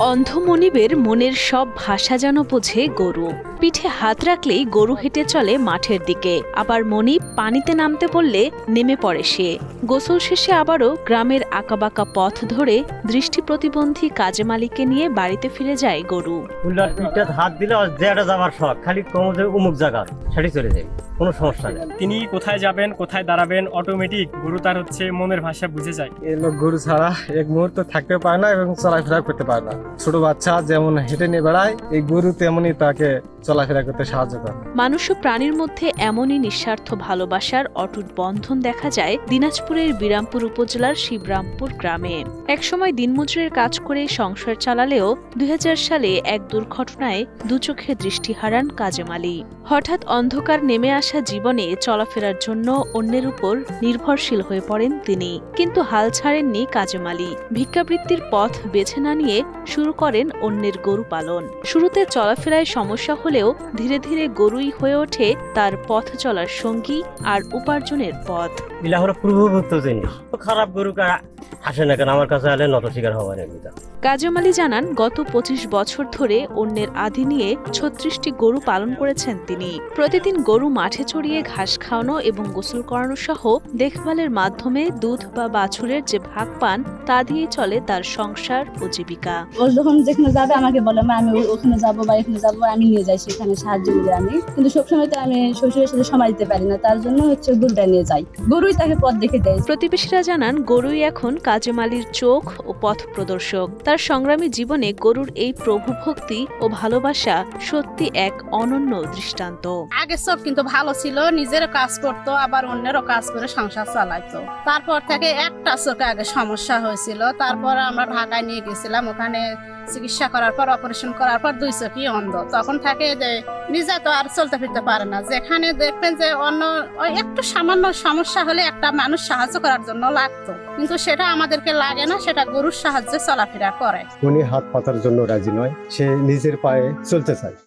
অন্ধ মনিবের মনের সব ভাষা যেন বোঝে গরু। পিঠে হাত রাখলেই গরু হেঁটে চলে মাঠের দিকে, আবার মনিব পানিতে নামতে বললে নেমে পড়ে সে। গোসল শেষে আবারও গ্রামের আঁকাবাঁকা পথ ধরে দৃষ্টি প্রতিবন্ধী কাজে মালিককে নিয়ে বাড়িতে ফিরে যায় গরু। হাত দিলে যাবার শখ, খালি অমুক জায়গা সেটি চলে যায়, কোনো সমস্যা নেই। তিনি কোথায় যাবেন, কোথায় দাঁড়াবেন, অটোমেটিক গরু তার মনের ভাষা বুঝে যায়। এই লোক গরু ছাড়া এক মুহূর্ত থাকতে পারে না এবং চলাফেরা করতে পারে না। ছোট বাচ্চা যেমন হেঁটে নিয়ে বেড়ায়, এই গরু তেমনই তাকে চলাফেরা করতে সাহায্য করে। মানুষ ও প্রাণীর মধ্যে এমনই নিঃস্বার্থ ভালোবাসার অটুট বন্ধন দেখা যায় দিনাজপুরের বিরামপুর উপজেলার শিবরামপুর গ্রামে। একসময় দিনমজুরের কাজ করে সংসার চালালেও ২০০০ সালে এক দুর্ঘটনায় দুচোখে দৃষ্টি হারান কাজেম আলী। হঠাৎ অন্ধকার নেমে আসা জীবনে চলাফেরার জন্য অন্যের উপর নির্ভরশীল হয়ে পড়েন তিনি, কিন্তু হাল ছাড়েননি কাজেম আলী। ভিক্ষাবৃত্তির পথ বেছে না নিয়ে শুরু করেন অন্যের গরু পালন। শুরুতে চলাফেরায় সমস্যা হলেও ধীরে ধীরে গরুই হয়ে ওঠে তার পথ চলার সঙ্গী আর উপার্জনের পথ। এগুলা হলো পূর্বভুক্ত জিনিস। খারাপ গরু আসে না কেন আমার কাছে আলে নত শিকার হওয়ার। কাজেম আলী জানান, গত ২৫ বছর ধরে অন্যের আধি নিয়ে ৩৬টি গরু পালন করেছেন তিনি। প্রতিদিন গরু মাঠে চড়িয়ে ঘাস খাওয়ানো এবং গোসল করানো সহ দেখভালের মাধ্যমে দুধ বা বাছুরের যে ভাগ পান তা দিয়ে চলে তার সংসার ও জীবিকা। ও যখন যেখানে যাবে আমাকে বলে, মা আমি ওখানে যাবো বা এখানে যাবো, আমি নিয়ে যাই সেখানে সাহায্য করি আমি। কিন্তু সবসময় তো আমি শ্বশুরের সাথে সময় দিতে পারি না, তার জন্য গরুটা নিয়ে যাই। গরুই তাকে পথ দেখে দেয়। প্রতিবেশীরা জানান, গরুই এখন কাজেম আলীর চোখ ও পথ প্রদর্শক। তার সংগ্রামী জীবনে গরুর এই প্রভু ভক্তি ও ভালোবাসা সত্যি এক অনন্য দৃষ্টান্ত। আগে সব কিন্তু ভালো ছিল, নিজের কাজ করতো, আবার অন্যেরও কাজ করে সংসার চালাইতো। তারপর থেকে একটা চোখে আগে সমস্যা হয়েছিল, তারপর আমরা ঢাকায় নিয়ে গেছিলাম। ওখানে চিকিৎসা করার পর, অপারেশন করার পর ২ চোখই অন্ধ। তখন থেকে যে নিজে তো আর চলতে ফিরতে পারে না। যেখানে দেখবেন যে অন্য একটু সামান্য সমস্যা হলে একটা মানুষ সাহায্য করার জন্য লাগতো, কিন্তু সেটা আমাদেরকে লাগে না, সেটা গরুর সাহায্যে চলাফেরা করে। উনি হাত পাতার জন্য রাজি নয়, সে নিজের পায়ে চলতে চায়।